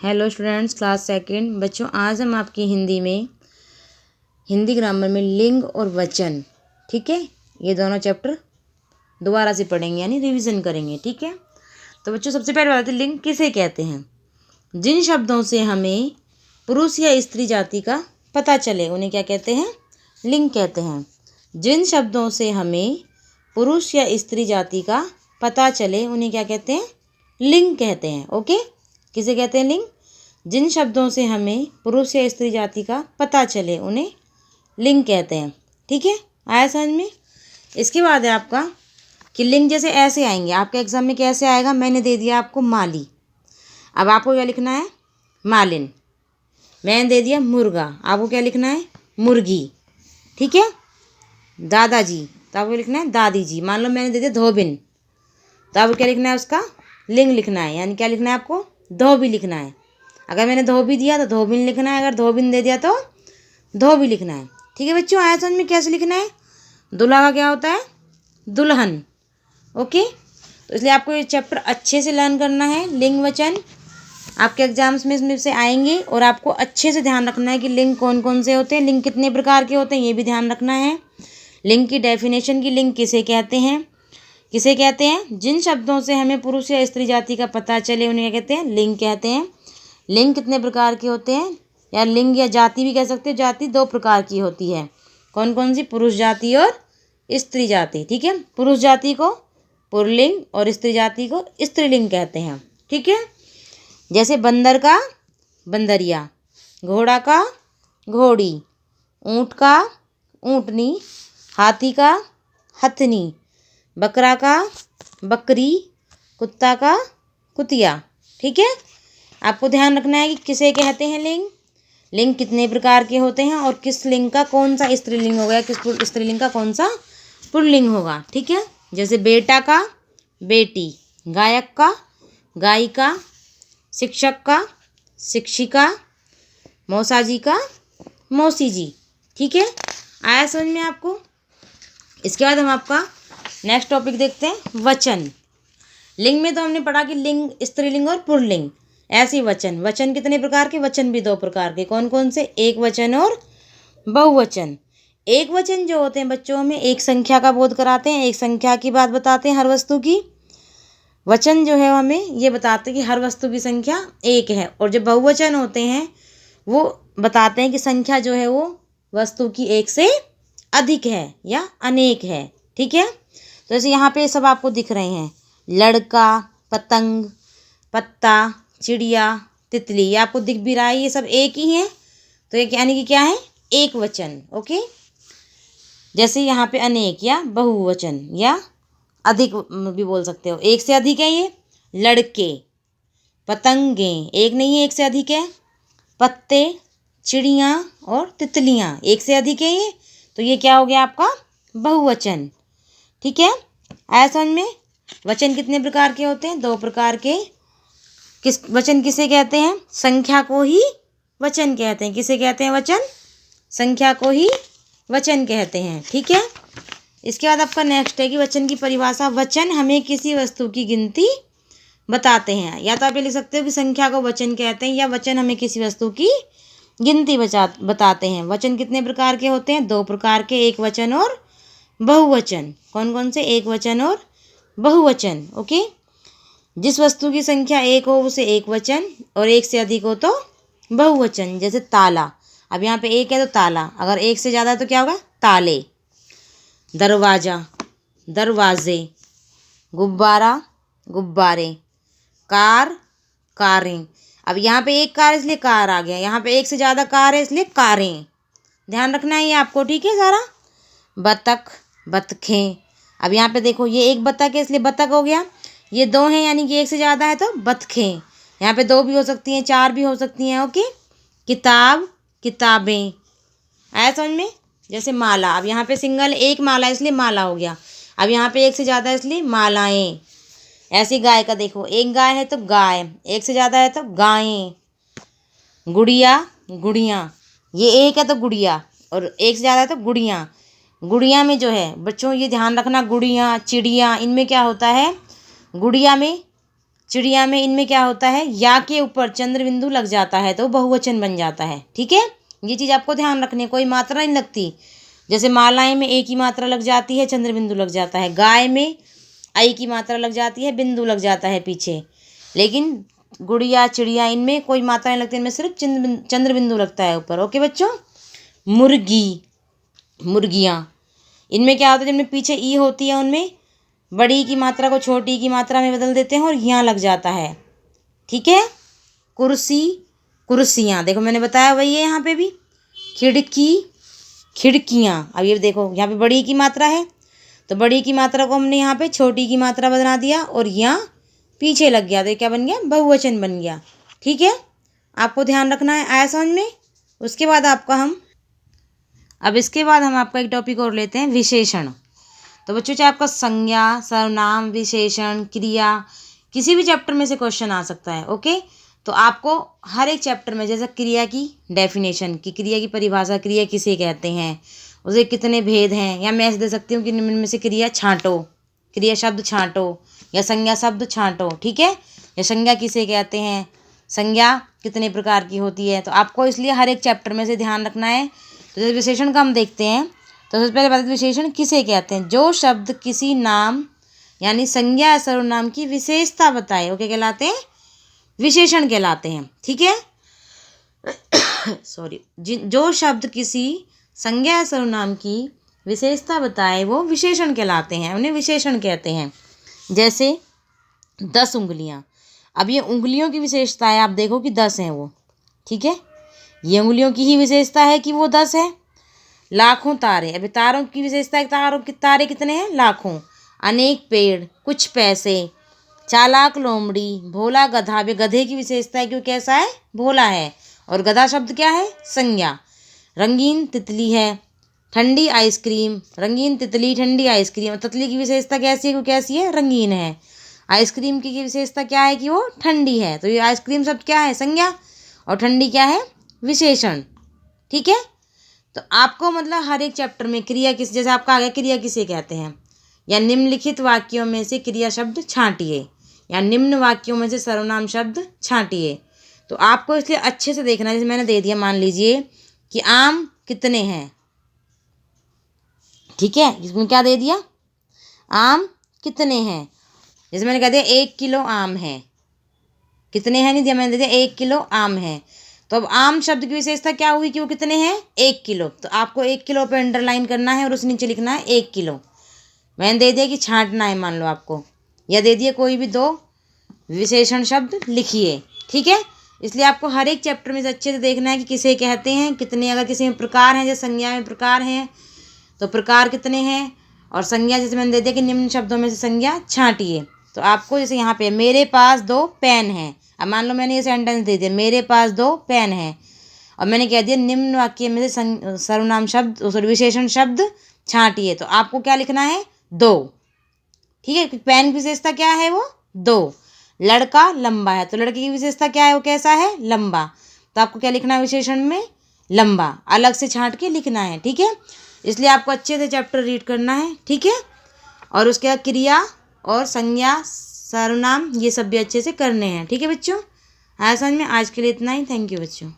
Hello students, class second. बच्चों, आज हम आपकी हिंदी ग्रामर में लिंग और वचन, ठीक है, ये दोनों चैप्टर दोबारा से पढ़ेंगे, यानी रिवीजन करेंगे। ठीक है, तो बच्चों सबसे पहले बताते हैं लिंग किसे कहते हैं। जिन शब्दों से हमें पुरुष या स्त्री जाति का पता चले उन्हें क्या कहते हैं? लिंग कहते हैं। जिन शब्दों से हमें पुरुष या स्त्री जाति का पता चले उन्हें क्या कहते हैं? लिंग कहते हैं। ओके, किसे कहते हैं? लिंग। जिन शब्दों से हमें पुरुष या स्त्री जाति का पता चले उन्हें लिंग कहते हैं। ठीक है, आया समझ में? इसके बाद है आपका कि लिंग जैसे ऐसे आएंगे आपके एग्जाम में। कैसे आएगा? मैंने दे दिया आपको माली, अब आपको क्या लिखना है? मालिन। मैंने दे दिया मुर्गा, आपको क्या लिखना है? मुर्गी। ठीक है, दादाजी, तो आपको लिखना है दादी जी। मान लो मैंने दे दिया धोबिन, तो आपको क्या लिखना है? उसका लिंग लिखना है, यानी क्या लिखना है आपको? धोबी लिखना है। अगर मैंने धोबी दिया तो धोबिन लिखना है, अगर धोबिन दे दिया तो धोबी लिखना है। ठीक है बच्चों, आया समझ में कैसे लिखना है? दूल्हा का क्या होता है? दुल्हन। ओके, तो इसलिए आपको ये चैप्टर अच्छे से लर्न करना है। लिंग वचन आपके एग्जाम्स में इसमें से आएंगे और आपको अच्छे से ध्यान रखना है कि लिंग कौन कौन से होते हैं, लिंग कितने प्रकार के होते हैं, ये भी ध्यान रखना है। लिंग की डेफिनेशन की लिंग किसे कहते हैं? किसे कहते हैं? जिन शब्दों से हमें पुरुष या स्त्री जाति का पता चले उन्हें क्या कहते हैं? लिंग कहते हैं। लिंग कितने प्रकार के होते हैं, या लिंग या जाति भी कह सकते हो। जाति दो प्रकार की होती है। कौन कौन सी? पुरुष जाति और स्त्री जाति। ठीक है, पुरुष जाति को पुल्लिंग और स्त्री जाति को स्त्रीलिंग कहते हैं। ठीक है, जैसे बंदर का बंदरिया, घोड़ा का घोड़ी, ऊँट का ऊँटनी, हाथी का हथनी, बकरा का बकरी, कुत्ता का कुतिया। ठीक है, आपको ध्यान रखना है कि किसे कहते हैं लिंग, लिंग कितने प्रकार के होते हैं और किस लिंग का कौन सा स्त्रीलिंग होगा, किस स्त्रीलिंग का कौन सा पुल्लिंग होगा। ठीक है, जैसे बेटा का बेटी, गायक का गायिका, शिक्षक का शिक्षिका, मौसाजी का मौसी जी। ठीक है, आया समझ में आपको? इसके बाद हम आपका नेक्स्ट टॉपिक देखते हैं, वचन। लिंग में तो हमने पढ़ा कि लिंग स्त्रीलिंग और पुल्लिंग। ऐसे ही वचन, वचन कितने प्रकार के? वचन भी दो प्रकार के। कौन कौन से? एक वचन और बहुवचन। एक वचन जो होते हैं बच्चों में एक संख्या का बोध कराते हैं, एक संख्या की बात बताते हैं हर वस्तु की। वचन जो है हमें ये बताते हैं कि हर वस्तु की संख्या एक है, और जो बहुवचन होते हैं वो बताते हैं कि संख्या जो है वो वस्तु की एक से अधिक है या अनेक है। ठीक है, तो जैसे यहाँ पे सब आपको दिख रहे हैं, लड़का, पतंग, पत्ता, चिड़िया, तितली, ये आपको दिख भी रहा है, ये सब एक ही हैं। तो ये यानी कि क्या है? एक वचन। ओके, जैसे यहाँ पे अनेक या बहुवचन या अधिक भी बोल सकते हो। एक से अधिक है ये लड़के, पतंगे एक नहीं है, एक से अधिक है। पत्ते, चिड़िया और तितलियाँ एक से अधिक है ये, तो ये क्या हो गया आपका? बहुवचन। ठीक है, आया समझ में? वचन कितने प्रकार के होते हैं? दो प्रकार के। वचन किसे कहते हैं? संख्या को ही वचन कहते हैं। किसे कहते हैं? वचन। संख्या को ही वचन कहते हैं। ठीक है, इसके बाद आपका नेक्स्ट है कि वचन की परिभाषा। वचन हमें किसी वस्तु की गिनती बताते हैं। या तो आप ये लिख सकते हो कि संख्या को वचन कहते हैं, या वचन हमें किसी वस्तु की गिनती बताते हैं। वचन कितने प्रकार के होते हैं? दो प्रकार के, एक वचन और बहुवचन। कौन कौन से? एक वचन और बहुवचन। ओके, जिस वस्तु की संख्या एक हो उसे एक वचन, और एक से अधिक हो तो बहुवचन। जैसे ताला, अब यहाँ पे एक है तो ताला, अगर एक से ज़्यादा है तो क्या होगा? ताले। दरवाज़ा, दरवाजे। गुब्बारा, गुब्बारे। कार, कारें। अब यहाँ पे एक कार इसलिए कार आ गया, यहाँ पे एक से ज़्यादा कार है इसलिए कारें। ध्यान रखना है ये आपको। ठीक है सारा। बतख, बतखें। अब यहाँ पे देखो ये एक बतख है इसलिए बतख हो गया, ये दो हैं यानी कि एक से ज़्यादा है तो बतखें। यहाँ पे दो भी हो सकती हैं, चार भी हो सकती हैं। ओके, किताब, किताबें। आया समझ में? जैसे माला, अब यहाँ पे सिंगल एक माला है इसलिए माला हो गया, अब यहाँ पे एक से ज़्यादा है इसलिए मालाएं। ऐसी गाय का देखो, एक गाय है तो गाय, एक से ज़्यादा है तो गायें। गुड़िया, गुड़ियाँ, ये एक है तो गुड़िया और एक से ज़्यादा है तो गुड़ियाँ। गुड़िया में जो है बच्चों ये ध्यान रखना, गुड़िया, चिड़िया, इनमें क्या होता है? गुड़िया में चिड़िया में, इनमें क्या होता है, या के ऊपर चंद्र बिंदु लग जाता है तो बहुवचन बन जाता है। ठीक है, ये चीज़ आपको ध्यान रखनी है, कोई मात्रा नहीं लगती। जैसे मालाएं में ए की मात्रा लग जाती है, चंद्र बिंदु लग जाता है। गाय में आई की मात्रा लग जाती है, बिंदु लग जाता है पीछे। लेकिन गुड़िया, चिड़िया, इनमें कोई मात्रा नहीं लगती, इनमें सिर्फ चंद्र बिंदु लगता है ऊपर। ओके बच्चों। मुर्गी, मुर्गियाँ, इनमें क्या होता है, जिनमें पीछे ई होती है उनमें बड़ी की मात्रा को छोटी की मात्रा में बदल देते हैं और यहाँ लग जाता है। ठीक है। कुर्सी, कुर्सियाँ, देखो मैंने बताया वही है यहाँ पे भी। खिड़की, खिड़कियाँ, अब ये देखो यहाँ पे बड़ी की मात्रा है तो बड़ी की मात्रा को हमने यहाँ पे छोटी की मात्रा बना दिया और यहाँ पीछे लग गया तो ये क्या बन गया, बहुवचन बन गया। ठीक है, आपको ध्यान रखना है। आया समझ में। उसके बाद इसके बाद हम आपका एक टॉपिक और लेते हैं, विशेषण। तो बच्चों चाहे आपका संज्ञा, सर्वनाम, विशेषण, क्रिया, किसी भी चैप्टर में से क्वेश्चन आ सकता है। ओके, तो आपको हर एक चैप्टर में, जैसे क्रिया की डेफिनेशन की, क्रिया की परिभाषा, क्रिया किसे कहते हैं, उसे कितने भेद हैं, या मैं ऐसे दे सकती हूँ कि निम्न में से क्रिया छांटो, क्रिया शब्द छांटो, या संज्ञा शब्द छांटो। ठीक है, या संज्ञा किसे कहते हैं, संज्ञा कितने प्रकार की होती है। तो आपको इसलिए हर एक चैप्टर में से ध्यान रखना है। तो जैसे विशेषण का हम देखते हैं, तो सबसे पहले बात, विशेषण किसे कहते हैं, जो शब्द किसी नाम यानी संज्ञा या सर्वनाम की विशेषता बताए, वो क्या कहलाते हैं, विशेषण कहलाते हैं। ठीक है, सॉरी, जो शब्द किसी संज्ञा या सर्वनाम की विशेषता बताए वो विशेषण कहलाते हैं, उन्हें विशेषण कहते हैं। जैसे 10 उंगलियां, अब ये उंगलियों की विशेषता है, आप देखो कि 10 हैं वो। ठीक है, ये उंगलियों की ही विशेषता है कि वो 10 है। लाखों तारे, अभी तारों की विशेषता है, तारे कितने हैं, लाखों। अनेक पेड़, कुछ पैसे, चालाक लोमड़ी, भोला गधा, अभी गधे की विशेषता है कि वो कैसा है, भोला है। और गधा शब्द क्या है, संज्ञा। रंगीन तितली है, ठंडी आइसक्रीम, रंगीन तितली, ठंडी आइसक्रीम। तितली की विशेषता कैसी है, वो कैसी है, रंगीन है। आइसक्रीम की विशेषता क्या है कि वो ठंडी है। तो ये आइसक्रीम शब्द क्या है, संज्ञा, और ठंडी क्या है, विशेषण। ठीक है, तो आपको मतलब हर एक चैप्टर में क्रिया किस, जैसे आपका आ गया क्रिया किसे कहते हैं, या निम्नलिखित वाक्यों में से क्रिया शब्द छांटिए, या निम्न वाक्यों में से सर्वनाम शब्द छांटिए। तो आपको इसलिए अच्छे से देखना है। जैसे मैंने दे दिया, मान लीजिए कि आम कितने हैं। ठीक है, इसमें क्या दे दिया, आम कितने हैं। जैसे मैंने कह दिया 1 किलो आम है, कितने हैं नहीं दिया, मैंने दे दिया 1 किलो आम है। तो अब आम शब्द की विशेषता क्या हुई कि वो कितने हैं, 1 किलो। तो आपको 1 किलो पे अंडरलाइन करना है और उस नीचे लिखना है 1 किलो। मैंने दे दिया कि छांटना है, मान लो आपको, या दे दिया कोई भी 2 विशेषण शब्द लिखिए। ठीक है, इसलिए आपको हर एक चैप्टर में से अच्छे से देखना है कि किसे कहते हैं, कितने, अगर किसी में प्रकार हैं, जैसे संज्ञा में प्रकार हैं तो प्रकार कितने हैं, और संज्ञा जैसे मैंने दे दिया कि निम्न शब्दों में से संज्ञा छांटिए। तो आपको जैसे यहाँ पे मेरे पास 2 पेन हैं, अब मान लो मैंने ये सेंटेंस दे दिया, मेरे पास 2 पेन हैं, और मैंने कह दिया निम्न वाक्य में से सर्वनाम शब्द, सॉरी, विशेषण शब्द छांटिए। तो आपको क्या लिखना है, 2। ठीक है, पेन की विशेषता क्या है, वो 2। लड़का लंबा है, तो लड़के की विशेषता क्या है, वो कैसा है, लंबा। तो आपको क्या लिखना है विशेषण में, लंबा, अलग से छांट के लिखना है। ठीक है, इसलिए आपको अच्छे से चैप्टर रीड करना है। ठीक है, और उसके बाद क्रिया और संज्ञा, सर्वनाम, ये सब भी अच्छे से करने हैं। ठीक है बच्चों, आया समझ में। आज के लिए इतना ही। थैंक यू बच्चों।